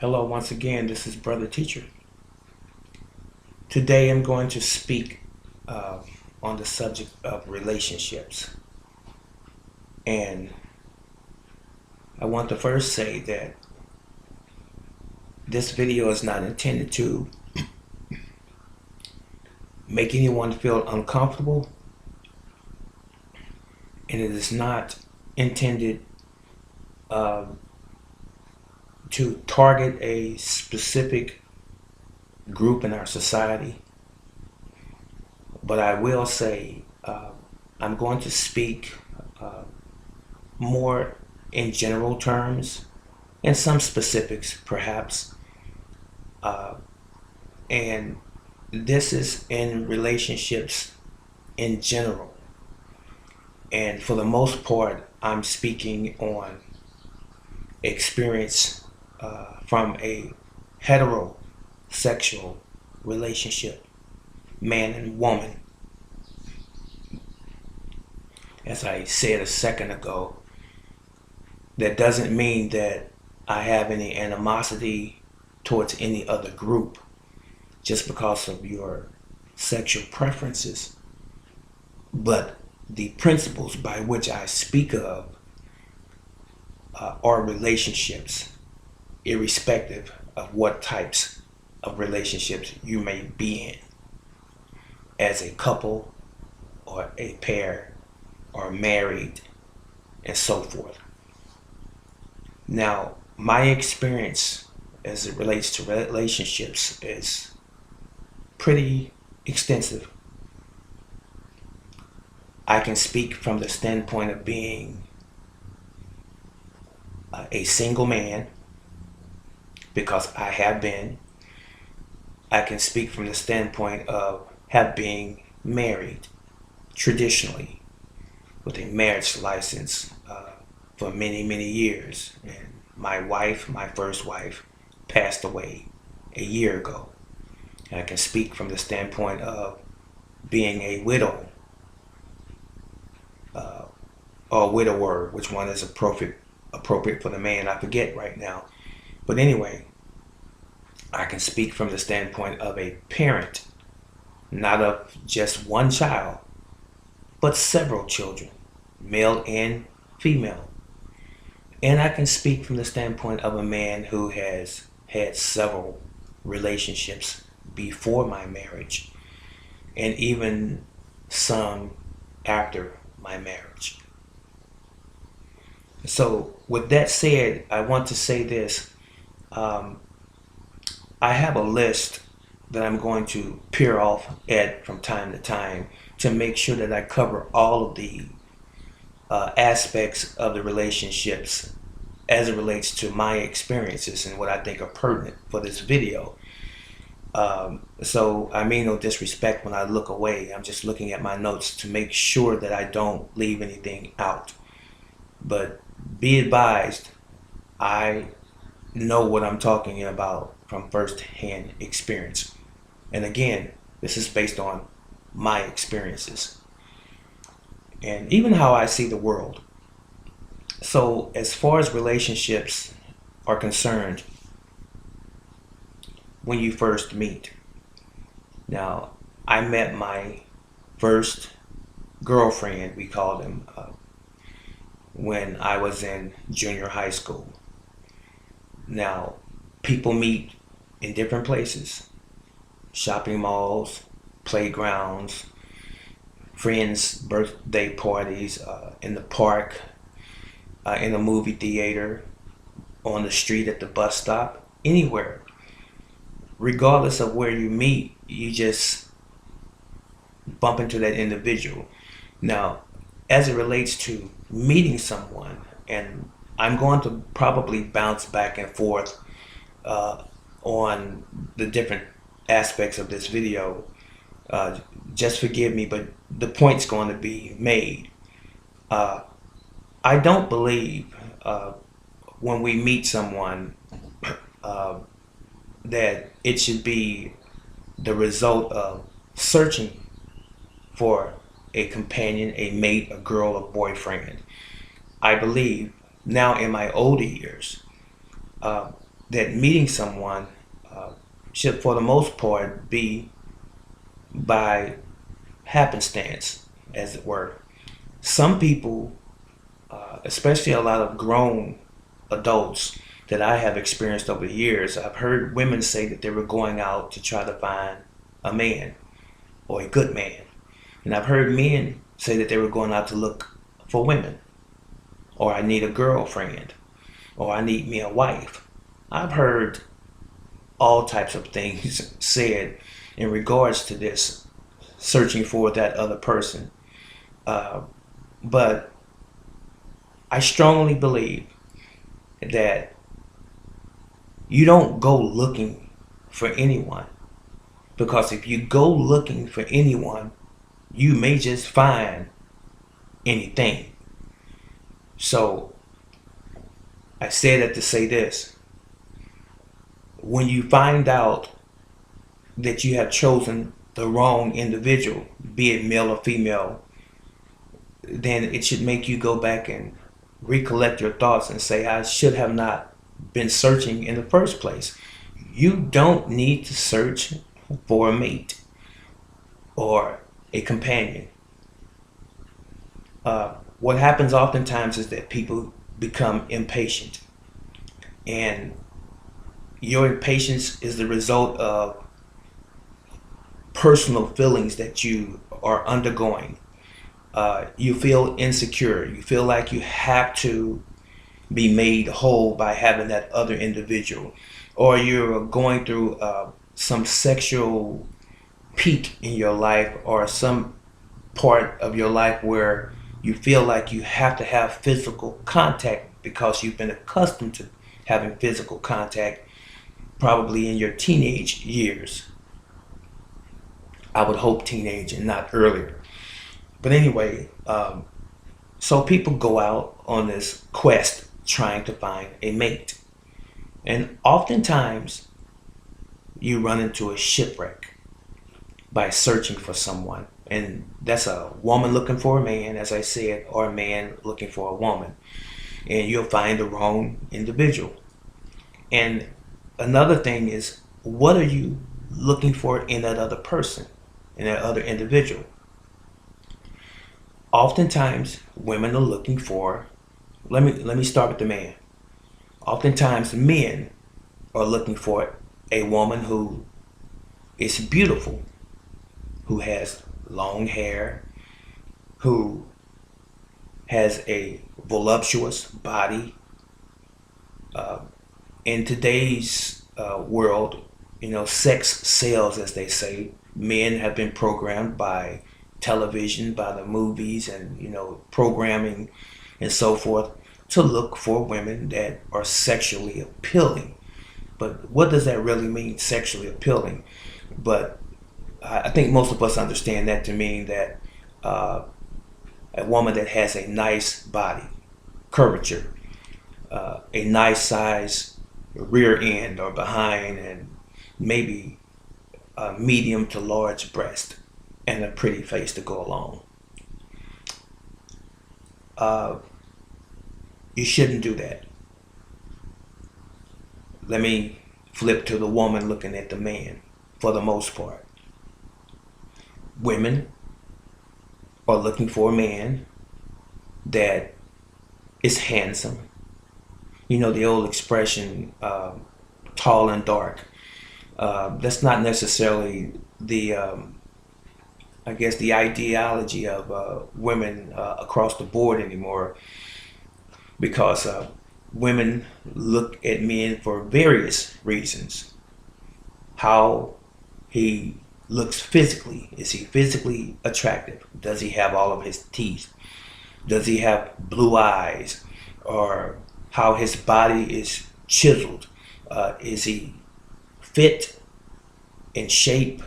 Hello, once again, this is Brother Teacher. Today I'm going to speak on the subject of relationships. And I want to first say that this video is not intended to make anyone feel uncomfortable, and it is not intended to target a specific group in our society. But I will say I'm going to speak more in general terms and some specifics perhaps. And this is in relationships in general. And for the most part, I'm speaking on experience from a heterosexual relationship, man and woman. As I said a second ago, that doesn't mean that I have any animosity towards any other group just because of your sexual preferences. But the principles by which I speak of are relationships, irrespective of what types of relationships you may be in, as a couple or a pair or married and so forth. Now, my experience as it relates to relationships is pretty extensive. I can speak from the standpoint of being a single man, because I have been. I can speak from the standpoint of being married traditionally with a marriage license for many, many years. And my first wife, passed away a year ago. And I can speak from the standpoint of being a widow or a widower, which one is appropriate for the man, I forget right now. But anyway, I can speak from the standpoint of a parent, not of just one child, but several children, male and female. And I can speak from the standpoint of a man who has had several relationships before my marriage, and even some after my marriage. So with that said, I want to say this. I have a list that I'm going to peer off at from time to time to make sure that I cover all of the aspects of the relationships as it relates to my experiences and what I think are pertinent for this video. So I mean no disrespect when I look away. I'm just looking at my notes to make sure that I don't leave anything out. But be advised, I know what I'm talking about from first-hand experience. And again, this is based on my experiences and even how I see the world. So as far as relationships are concerned, when you first meet. Now, I met my first girlfriend, we called him, when I was in junior high school. Now, people meet in different places: shopping malls, playgrounds, friends' birthday parties, in the park, in a movie theater, on the street, at the bus stop, anywhere. Regardless of where you meet, you just bump into that individual. Now, as it relates to meeting someone, and I'm going to probably bounce back and forth on the different aspects of this video. Just forgive me, but the point's going to be made. I don't believe when we meet someone that it should be the result of searching for a companion, a mate, a girl, a boyfriend. I believe now in my older years, that meeting someone should, for the most part, be by happenstance, as it were. Some people, especially a lot of grown adults that I have experienced over the years, I've heard women say that they were going out to try to find a man or a good man. And I've heard men say that they were going out to look for women, or I need a girlfriend, or I need me a wife. I've heard all types of things said in regards to this, searching for that other person. But I strongly believe that you don't go looking for anyone, because if you go looking for anyone, you may just find anything. So I say that to say this: when you find out that you have chosen the wrong individual, be it male or female, then it should make you go back and recollect your thoughts and say, I should have not been searching in the first place. You don't need to search for a mate or a companion. What happens oftentimes is that people become impatient, and your impatience is the result of personal feelings that you are undergoing. You feel insecure. You feel like you have to be made whole by having that other individual, or you're going through some sexual peak in your life, or some part of your life where you feel like you have to have physical contact because you've been accustomed to having physical contact, probably in your teenage years. I would hope teenage and not earlier. But anyway, so people go out on this quest trying to find a mate. And oftentimes you run into a shipwreck by searching for someone. And that's a woman looking for a man, as I said, or a man looking for a woman. And you'll find the wrong individual. And another thing is, what are you looking for in that other person, in that other individual? Oftentimes, women are looking for, let me start with the man. Oftentimes, men are looking for a woman who is beautiful, who has long hair, who has a voluptuous body. In today's world, sex sells, as they say. Men have been programmed by television, by the movies, and programming and so forth, to look for women that are sexually appealing. But what does that really mean, sexually appealing? But I think most of us understand that to mean that a woman that has a nice body, curvature, a nice size rear end or behind, and maybe a medium to large breast, and a pretty face to go along. You shouldn't do that. Let me flip to the woman looking at the man. For the most part, women are looking for a man that is handsome. The old expression, tall and dark. That's not necessarily the I guess the ideology of women across the board anymore, because women look at men for various reasons. How he looks physically. Is he physically attractive? Does he have all of his teeth? Does he have blue eyes? Or how his body is chiseled? Is he fit, in shape?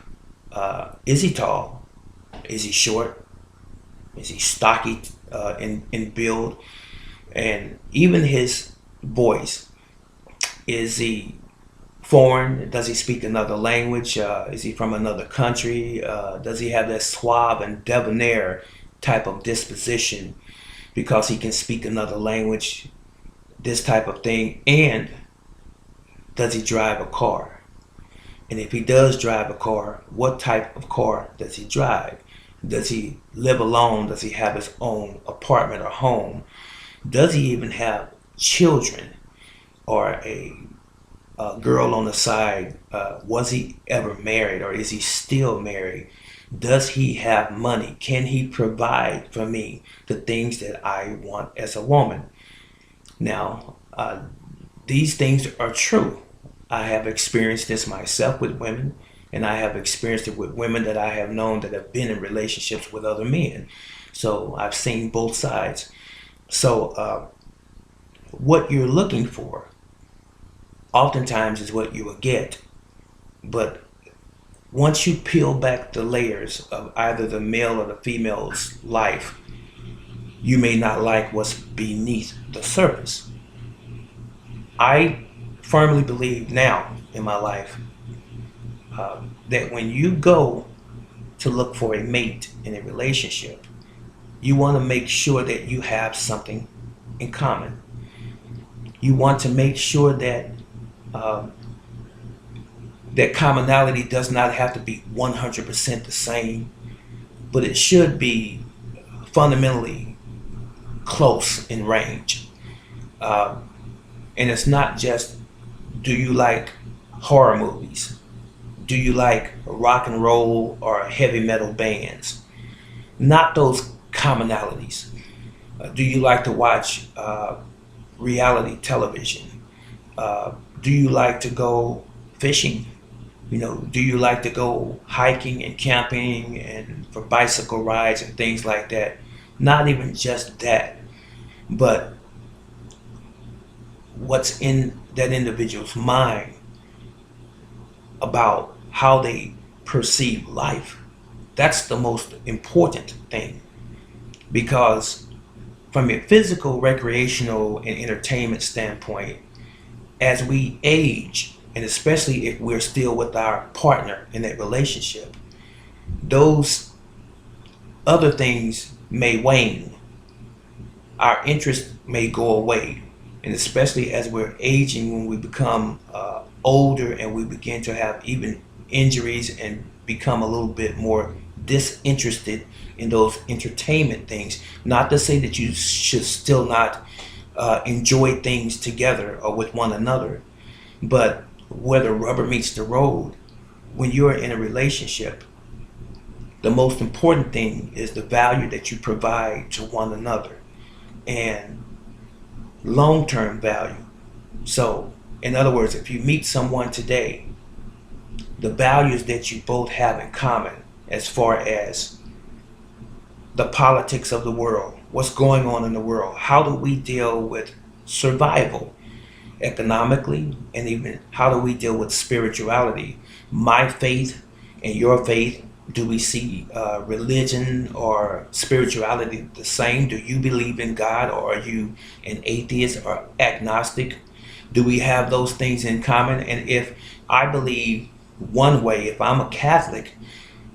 Is he tall? Is he short? Is he stocky in build? And even his voice. Is he foreign? Does he speak another language? Is he from another country? Does he have that suave and debonair type of disposition because he can speak another language? This type of thing. And does he drive a car? And if he does drive a car, what type of car does he drive? Does he live alone? Does he have his own apartment or home? Does he even have children or a girl on the side? Was he ever married or is he still married? Does he have money? Can he provide for me the things that I want as a woman? Now, these things are true. I have experienced this myself with women, and I have experienced it with women that I have known that have been in relationships with other men. So I've seen both sides. So what you're looking for oftentimes is what you will get. But once you peel back the layers of either the male or the female's life, you may not like what's beneath the surface. I firmly believe now in my life that when you go to look for a mate in a relationship, you want to make sure that you have something in common. You want to make sure that that commonality does not have to be 100% the same, but it should be fundamentally close in range. And it's not just, do you like horror movies? Do you like rock and roll or heavy metal bands? Not those commonalities. Do you like to watch reality television? Do you like to go fishing? Do you like to go hiking and camping and for bicycle rides and things like that? Not even just that, but what's in that individual's mind about how they perceive life. That's the most important thing, because from a physical, recreational, and entertainment standpoint, as we age, and especially if we're still with our partner in that relationship, those other things may wane. Our interest may go away. And especially as we're aging, when we become older and we begin to have even injuries and become a little bit more disinterested in those entertainment things. Not to say that you should still not enjoy things together or with one another, but where the rubber meets the road, when you're in a relationship, the most important thing is the value that you provide to one another and long-term value. So, in other words, if you meet someone today, the values that you both have in common as far as the politics of the world, what's going on in the world, how do we deal with survival economically, and even how do we deal with spirituality, my faith and your faith. Do we see religion or spirituality the same? Do you believe in God, or are you an atheist or agnostic? Do we have those things in common? And if I believe one way, if I'm a Catholic,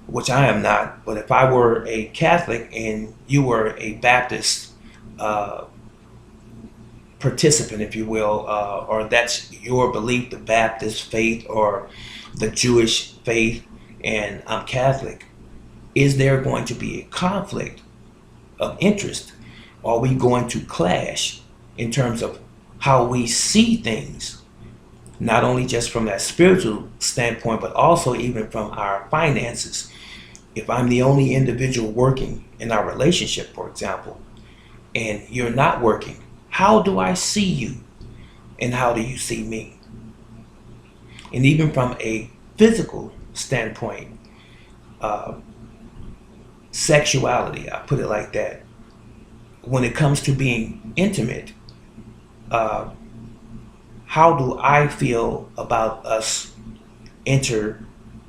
which I am not, but if I were a Catholic and you were a Baptist participant, if you will, or that's your belief, the Baptist faith or the Jewish faith, and I'm Catholic, is there going to be a conflict of interest? Are we going to clash in terms of how we see things, not only just from that spiritual standpoint, but also even from our finances? If I'm the only individual working in our relationship, for example, and you're not working, how do I see you and how do you see me? And even from a physical standpoint, sexuality, I put it like that, when it comes to being intimate, how do I feel about us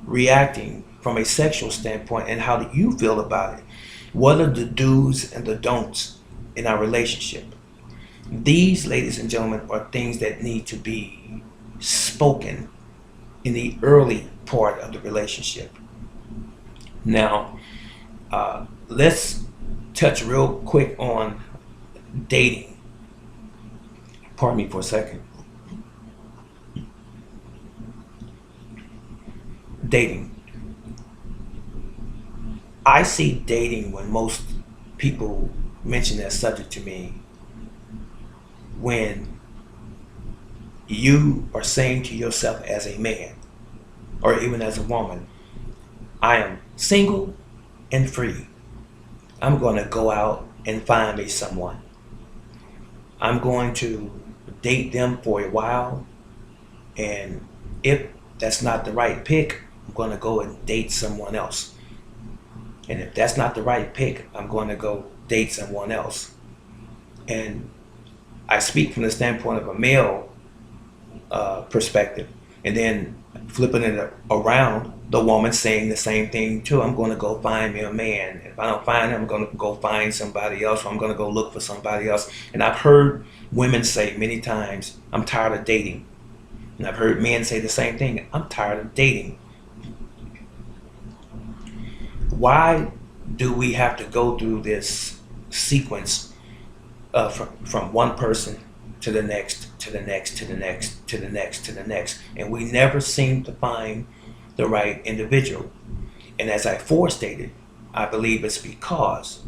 reacting from a sexual standpoint, and how do you feel about it? What are the do's and the don'ts in our relationship? These, ladies and gentlemen, are things that need to be spoken in the early part of the relationship. Now, let's touch real quick on dating. Pardon me for a second. dating. I see dating when most people mention that subject to me when you are saying to yourself as a man or even as a woman, I am single and free. I'm going to go out and find me someone. I'm going to date them for a while, and if that's not the right pick, I'm going to go and date someone else. And if that's not the right pick, I'm going to go date someone else. And I speak from the standpoint of a male perspective, and then flipping it around, the woman saying the same thing too. I'm going to go find me a man. If I don't find him, I'm going to go find somebody else, or I'm going to go look for somebody else. And I've heard women say many times, I'm tired of dating. And I've heard men say the same thing, I'm tired of dating. Why do we have to go through this sequence from one person to the next, to the next, to the next, to the next, to the next, and we never seem to find the right individual? And as I forestated, I believe it's because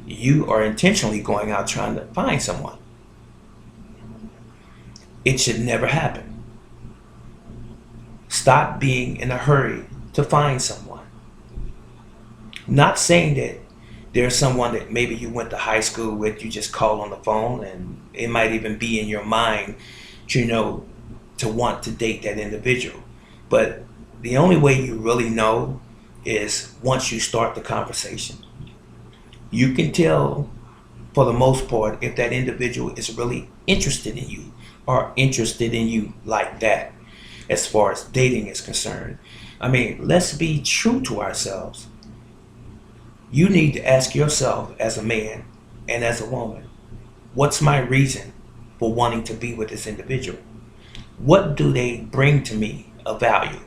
you are intentionally going out trying to find someone. It should never happen. Stop being in a hurry to find someone. Not saying that there's someone that maybe you went to high school with, you just call on the phone, and it might even be in your mind, to want to date that individual. But the only way you really know is once you start the conversation. You can tell, for the most part, if that individual is really interested in you or interested in you like that, as far as dating is concerned. I mean, let's be true to ourselves. You need to ask yourself as a man and as a woman, what's my reason for wanting to be with this individual? What do they bring to me of value?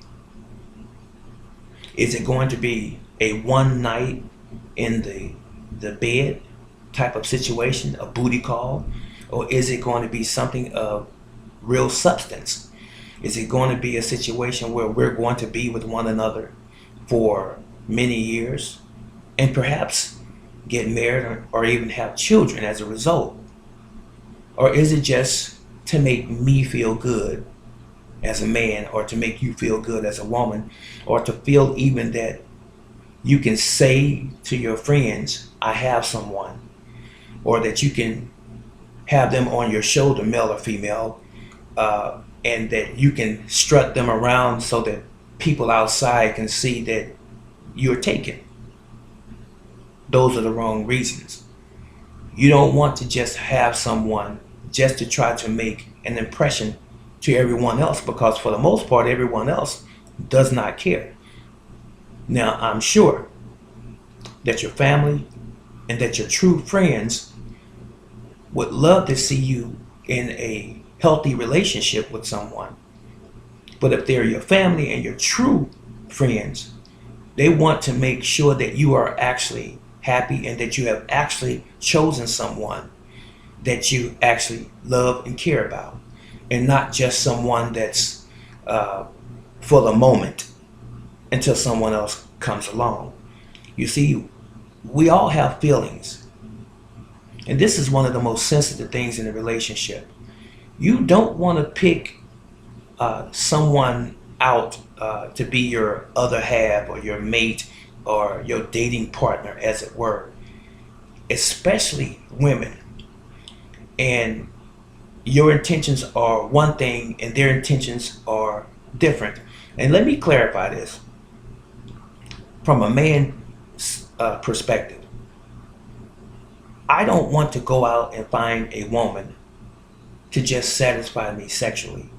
Is it going to be a one night in the bed type of situation, a booty call? Or is it going to be something of real substance? Is it going to be a situation where we're going to be with one another for many years and perhaps get married or even have children as a result? Or is it just to make me feel good as a man, or to make you feel good as a woman, or to feel even that you can say to your friends, I have someone, or that you can have them on your shoulder, male or female, and that you can strut them around so that people outside can see that you're taken? Those are the wrong reasons. You don't want to just have someone just to try to make an impression to everyone else, because for the most part, everyone else does not care. Now, I'm sure that your family and that your true friends would love to see you in a healthy relationship with someone. But if they're your family and your true friends, they want to make sure that you are actually happy and that you have actually chosen someone that you actually love and care about, and not just someone that's for the moment until someone else comes along. You see, we all have feelings, and this is one of the most sensitive things in a relationship. You don't want to pick someone out to be your other half or your mate or your dating partner, as it were, especially women. And your intentions are one thing and their intentions are different. And let me clarify this from a man's perspective. I don't want to go out and find a woman to just satisfy me sexually.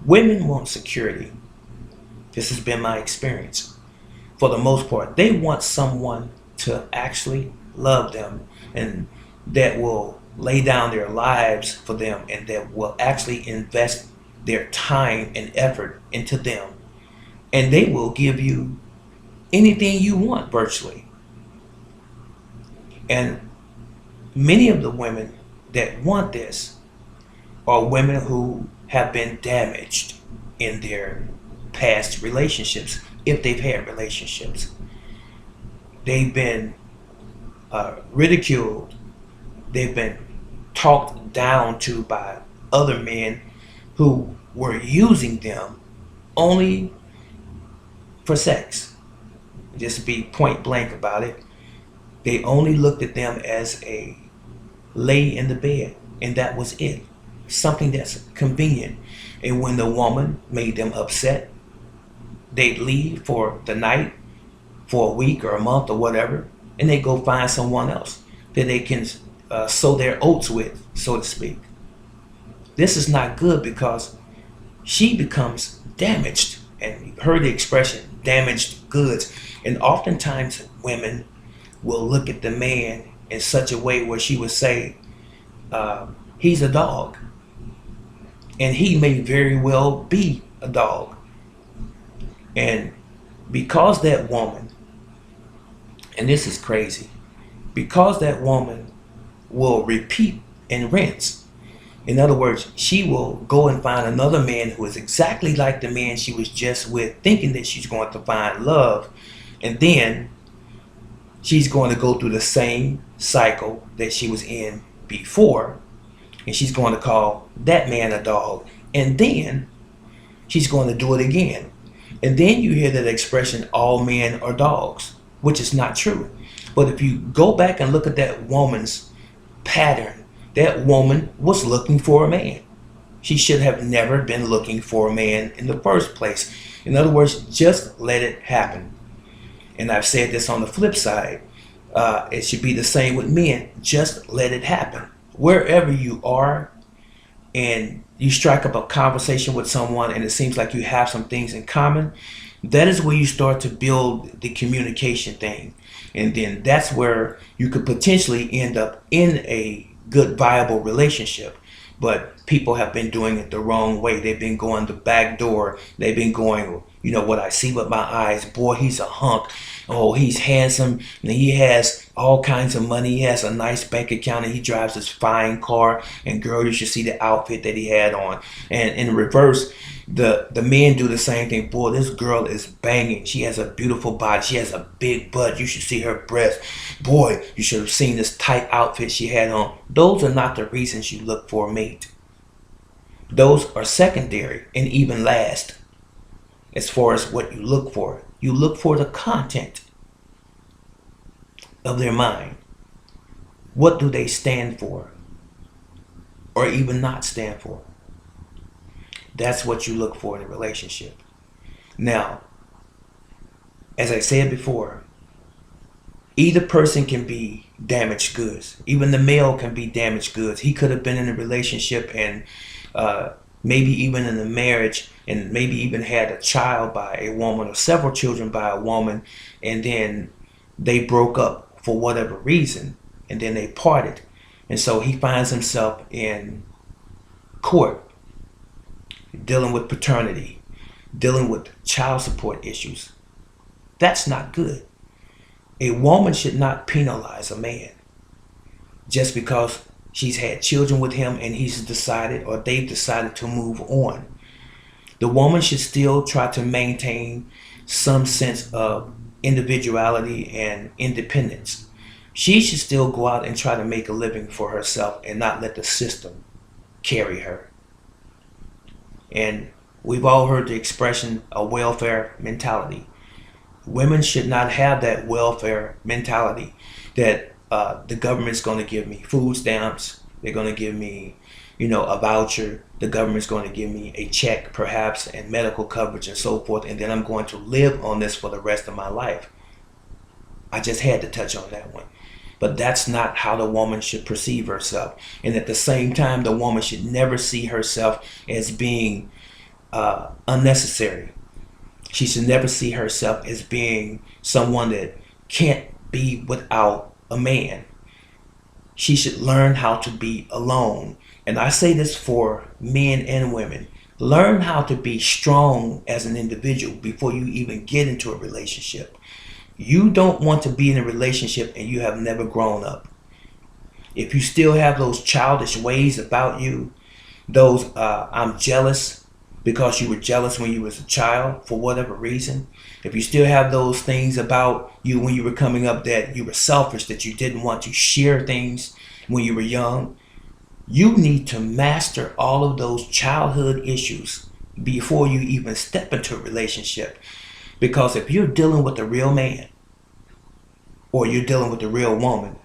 Women want security. This has been my experience. For the most part, they want someone to actually love them and that will lay down their lives for them and that will actually invest their time and effort into them. And they will give you anything you want virtually. And many of the women that want this are women who have been damaged in their past relationships, if they've had relationships. They've been ridiculed. They've been talked down to by other men who were using them only for sex. Just to be point blank about it, they only looked at them as a lay in the bed, and that was it. Something that's convenient. And when the woman made them upset, they'd leave for the night, for a week or a month or whatever, and they go find someone else that they can sow their oats with, so to speak. This is not good because she becomes damaged, and you heard the expression damaged goods. And oftentimes women will look at the man in such a way where she would say, he's a dog, and he may very well be a dog. And because that woman, and this is crazy, because that woman will repeat and rinse. In other words, she will go and find another man who is exactly like the man she was just with, thinking that she's going to find love. And then she's going to go through the same cycle that she was in before. And she's going to call that man a dog. And then she's going to do it again. And then you hear that expression, all men are dogs, which is not true. But if you go back and look at that woman's pattern, that woman was looking for a man. She should have never been looking for a man in the first place. In other words, just let it happen. And I've said this on the flip side. It should be the same with men. Just let it happen. Wherever you are and you strike up a conversation with someone and it seems like you have some things in common, that is where you start to build the communication thing. And then that's where you could potentially end up in a good, viable relationship. But people have been doing it the wrong way. They've been going the back door. They've been going, you know, what I see with my eyes. Boy, he's a hunk. Oh, he's handsome. And he has all kinds of money. He has a nice bank account and he drives this fine car. And girl, you should see the outfit that he had on. And in reverse, the men do the same thing. Boy, this girl is banging. She has a beautiful body. She has a big butt. You should see her breasts. Boy, you should have seen this tight outfit she had on. Those are not the reasons you look for a mate. Those are secondary and even last as far as what you look for. You look for the content of their mind. What do they stand for or even not stand for? That's what you look for in a relationship. Now, as I said before, either person can be damaged goods. Even the male can be damaged goods. He could have been in a relationship and maybe even in a marriage and maybe even had a child by a woman or several children by a woman, and then they broke up for whatever reason and then they parted. And so he finds himself in court dealing with paternity, dealing with child support issues. That's not good. A woman should not penalize a man just because she's had children with him and he's decided or they've decided to move on. The woman should still try to maintain some sense of individuality and independence. She should still go out and try to make a living for herself and not let the system carry her. And we've all heard the expression, a welfare mentality. Women should not have that welfare mentality that the government's going to give me food stamps. They're going to give me, a voucher. The government's going to give me a check, perhaps, and medical coverage and so forth. And then I'm going to live on this for the rest of my life. I just had to touch on that one. But that's not how the woman should perceive herself. And at the same time, the woman should never see herself as being unnecessary. She should never see herself as being someone that can't be without a man. She should learn how to be alone. And I say this for men and women. Learn how to be strong as an individual before you even get into a relationship. You don't want to be in a relationship and you have never grown up. If you still have those childish ways about you, those I'm jealous, because you were jealous when you was a child for whatever reason, if you still have those things about you when you were coming up, that you were selfish, that you didn't want to share things when you were young, you need to master all of those childhood issues before you even step into a relationship. Because if you're dealing with a real man or you're dealing with a real woman,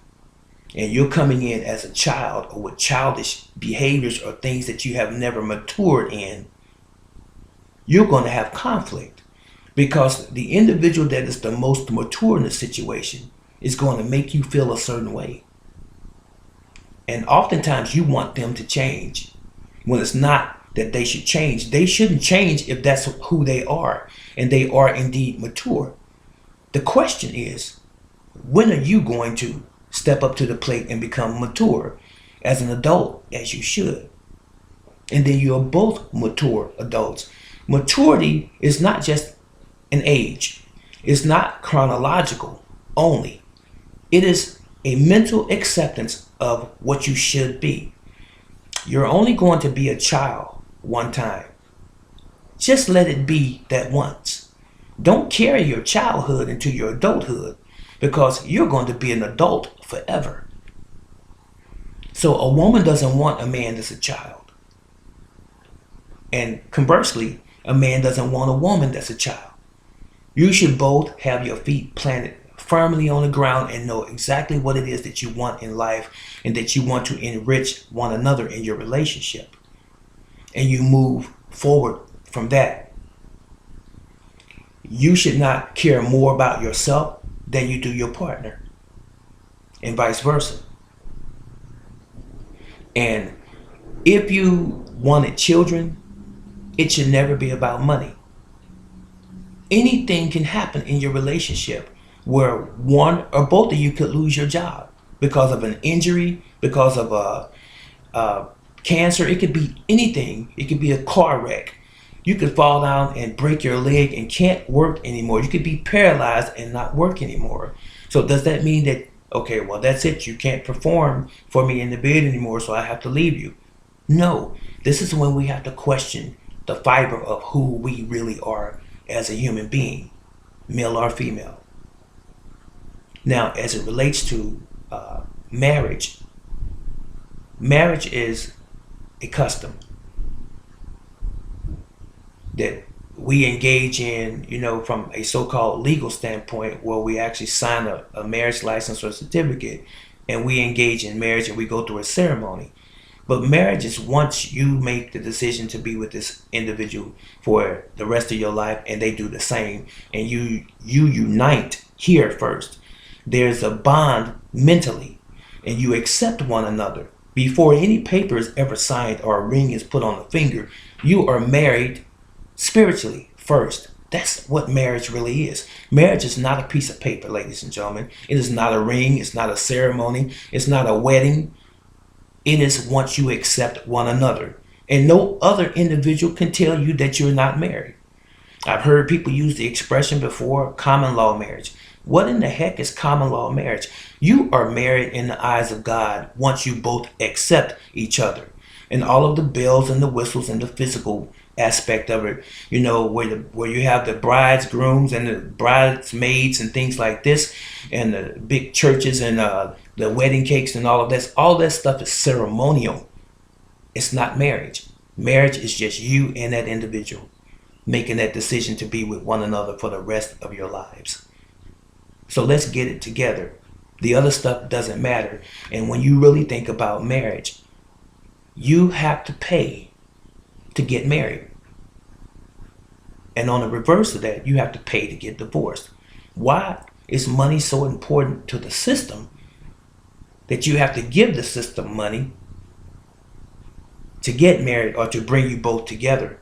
and you're coming in as a child or with childish behaviors or things that you have never matured in, you're going to have conflict, because the individual that is the most mature in the situation is going to make you feel a certain way. And oftentimes you want them to change when it's not that they should change. They shouldn't change if that's who they are and they are indeed mature. The question is, when are you going to step up to the plate and become mature as an adult, as you should? And then you're both mature adults. Maturity is not just an age. It's not chronological only. It is a mental acceptance of what you should be. You're only going to be a child one time. Just let it be that once. Don't carry your childhood into your adulthood, because you're going to be an adult forever. So a woman doesn't want a man that's a child. And conversely, a man doesn't want a woman that's a child. You should both have your feet planted firmly on the ground and know exactly what it is that you want in life and that you want to enrich one another in your relationship. And you move forward from that. You should not care more about yourself than you do your partner, and vice versa. And if you wanted children, it should never be about money. Anything can happen in your relationship where one or both of you could lose your job because of an injury, because of a cancer. It could be anything. It could be a car wreck. You could fall down and break your leg and can't work anymore. You could be paralyzed and not work anymore. So does that mean that, okay, well, that's it, you can't perform for me in the bed anymore, so I have to leave you? No. This is when we have to question the fiber of who we really are as a human being, male or female. Now, as it relates to marriage, marriage is a custom that we engage in, from a so-called legal standpoint, where we actually sign a marriage license or certificate, and we engage in marriage and we go through a ceremony. But marriage is once you make the decision to be with this individual for the rest of your life, and they do the same, and you unite here first. There's a bond mentally, and you accept one another. Before any paper is ever signed or a ring is put on the finger, you are married spiritually first. That's what marriage really is. Marriage is not a piece of paper, ladies and gentlemen. It is not a ring. It's not a ceremony. It's not a wedding. It is once you accept one another. And no other individual can tell you that you're not married. I've heard people use the expression before, common law marriage. What in the heck is common law marriage? You are married in the eyes of God once you both accept each other. And all of the bells and the whistles and the physical aspect of it, where you have the brides, grooms, and the bridesmaids and things like this, and the big churches and the wedding cakes and all of this. All that stuff is ceremonial. It's not marriage. Marriage is just you and that individual making that decision to be with one another for the rest of your lives. So let's get it together. The other stuff doesn't matter. And when you really think about marriage, you have to pay to get married. And on the reverse of that, you have to pay to get divorced. Why is money so important to the system that you have to give the system money to get married or to bring you both together?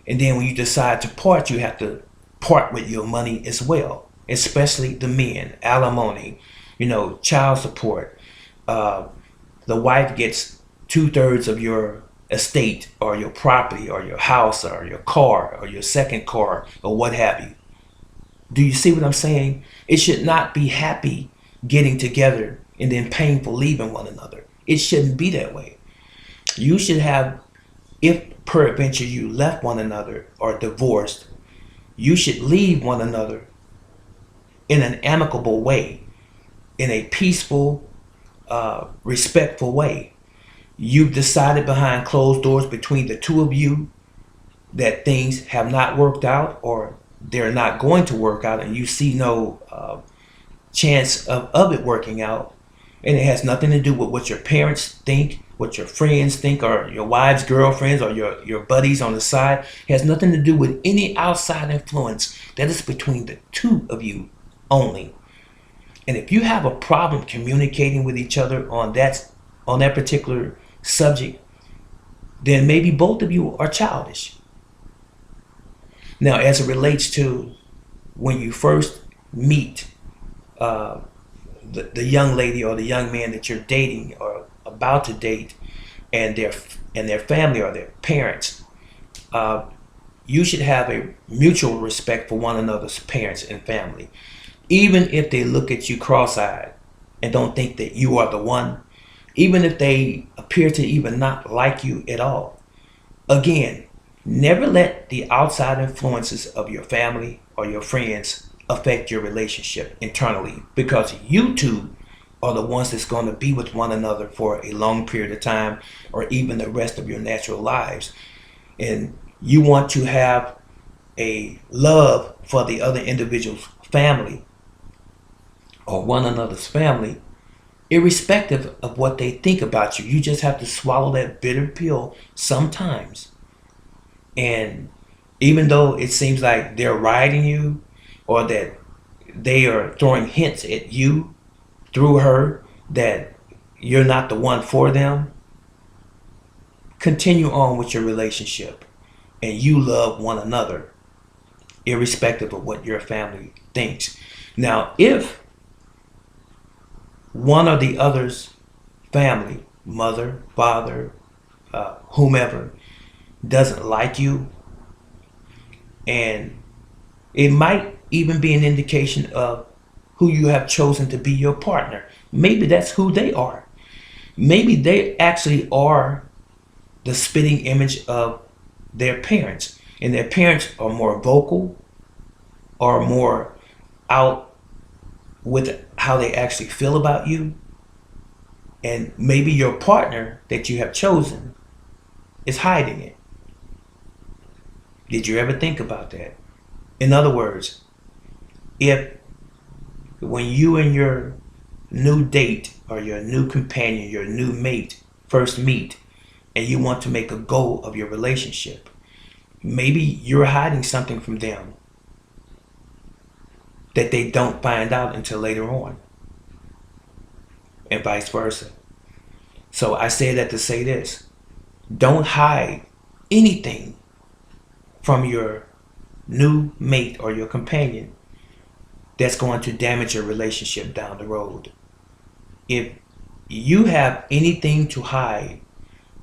And then when you decide to part, you have to part with your money as well, especially the men, alimony, child support. The wife gets 2/3 of your estate or your property or your house or your car or your second car or what have you. Do you see what I'm saying? It should not be happy getting together and then painful leaving one another. It shouldn't be that way. You should have If peradventure you left one another or divorced, you should leave one another in an amicable way, in a peaceful, respectful way. You've decided behind closed doors between the two of you that things have not worked out or they're not going to work out, and you see no chance of it working out. And it has nothing to do with what your parents think, what your friends think, or your wives, girlfriends, or your buddies on the side. It has nothing to do with any outside influence. That is between the two of you only. And if you have a problem communicating with each other on that particular subject, then maybe both of you are childish. Now, as it relates to when you first meet uh, the young lady or the young man that you're dating or about to date, and their family or their parents, uh, you should have a mutual respect for one another's parents and family, even if they look at you cross-eyed and don't think that you are the one, even if they appear to even not like you at all. Again, never let the outside influences of your family or your friends affect your relationship internally, because you two are the ones that's going to be with one another for a long period of time or even the rest of your natural lives. And you want to have a love for the other individual's family or one another's family, irrespective of what they think about you. You just have to swallow that bitter pill sometimes. And even though it seems like they're riding you or that they are throwing hints at you through her that you're not the one for them, continue on with your relationship and you love one another, irrespective of what your family thinks. Now, if one or the other's family, mother, father, whomever, doesn't like you, and it might even be an indication of who you have chosen to be your partner. Maybe that's who they are. Maybe they actually are the spitting image of their parents, and their parents are more vocal or more out with how they actually feel about you. And maybe your partner that you have chosen is hiding it. Did you ever think about that? In other words, if when you and your new date or your new companion, your new mate first meet and you want to make a goal of your relationship, maybe you're hiding something from them that they don't find out until later on, and vice versa. So I say that to say this: don't hide anything from your new mate or your companion that's going to damage your relationship down the road. If you have anything to hide,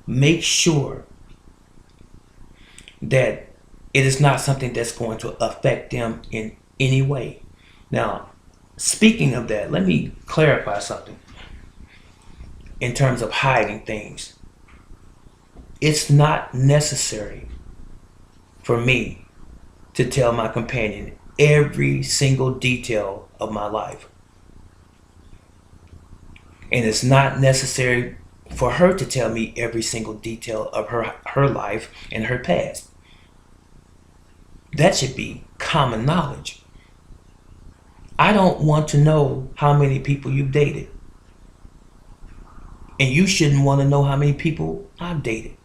make sure that it is not something that's going to affect them in any way. Now, speaking of that, let me clarify something in terms of hiding things. It's not necessary for me to tell my companion every single detail of my life. And it's not necessary for her to tell me every single detail of her life and her past. That should be common knowledge. I don't want to know how many people you've dated. And you shouldn't want to know how many people I've dated.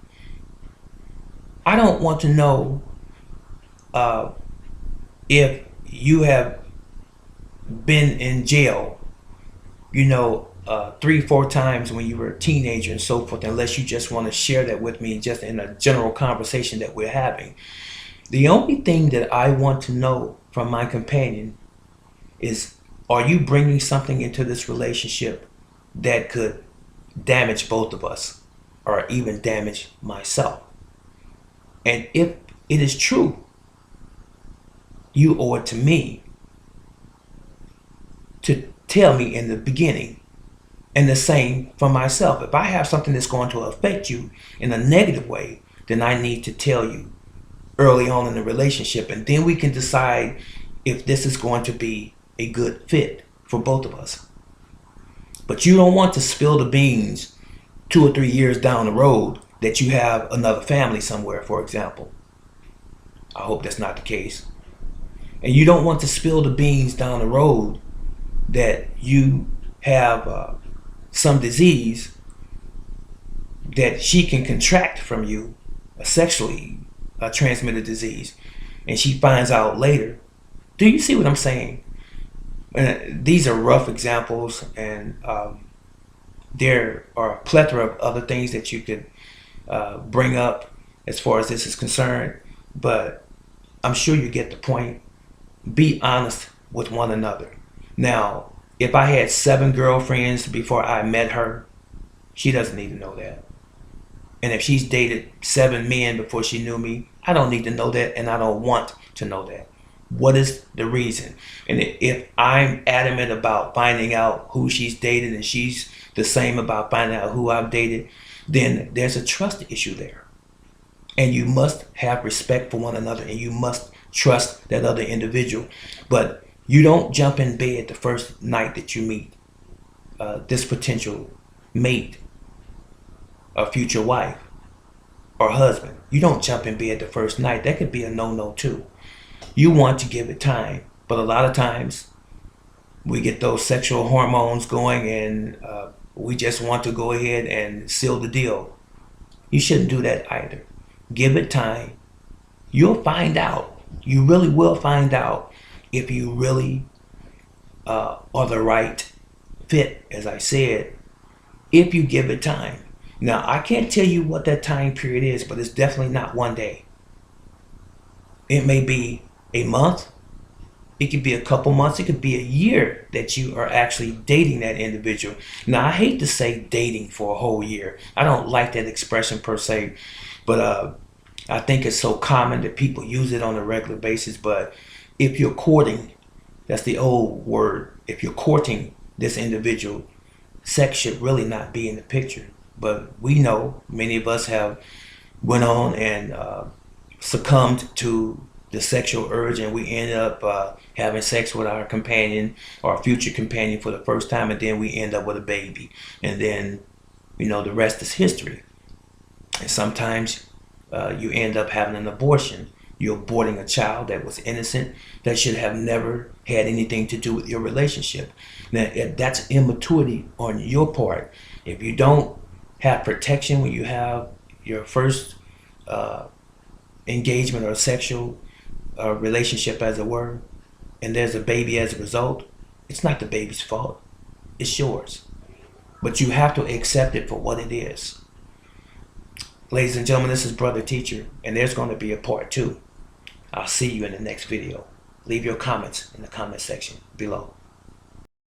I don't want to know if you have been in jail, 3, 4 times when you were a teenager and so forth, unless you just want to share that with me just in a general conversation that we're having. The only thing that I want to know from my companion is, are you bringing something into this relationship that could damage both of us or even damage myself? And if it is true, you owe it to me to tell me in the beginning. And the same for myself. If I have something that's going to affect you in a negative way, then I need to tell you early on in the relationship, and then we can decide if this is going to be a good fit for both of us. But you don't want to spill the beans 2 or 3 years down the road that you have another family somewhere, for example. I hope that's not the case. And you don't want to spill the beans down the road that you have some disease that she can contract from you, a sexually transmitted disease, and she finds out later. Do you see what I'm saying? These are rough examples, and there are a plethora of other things that you could bring up as far as this is concerned, but I'm sure you get the point. Be honest with one another. Now, if I had 7 girlfriends before I met her, she doesn't need to know that. And if she's dated 7 men before she knew me, I don't need to know that, and I don't want to know that. What is the reason? And if I'm adamant about finding out who she's dated and she's the same about finding out who I've dated, then there's a trust issue there. And you must have respect for one another, and you must trust that other individual. But you don't jump in bed the first night that you meet this potential mate or future wife or husband. You don't jump in bed the first night. That could be a no-no too. You want to give it time, but a lot of times we get those sexual hormones going, and we just want to go ahead and seal the deal. You shouldn't do that either. Give it time. You'll find out. You really will find out if you really are the right fit, as I said, if you give it time. Now, I can't tell you what that time period is, but it's definitely not one day. It may be a month. It could be a couple months. It could be a year that you are actually dating that individual. Now, I hate to say dating for a whole year. I don't like that expression per se, but I think it's so common that people use it on a regular basis. But if you're courting, that's the old word. If you're courting this individual, sex should really not be in the picture. But we know many of us have went on and succumbed to the sexual urge, and we end up having sex with our companion or our future companion for the first time, and then we end up with a baby, and then the rest is history. And sometimes you end up having an abortion. You're aborting a child that was innocent, that should have never had anything to do with your relationship. Now, that's immaturity on your part. If you don't have protection when you have your first engagement or sexual relationship, as it were, and there's a baby as a result, it's not the baby's fault. It's yours. But you have to accept it for what it is. Ladies and gentlemen, this is Brother Teacher, and there's going to be a part 2. I'll see you in the next video. Leave your comments in the comment section below.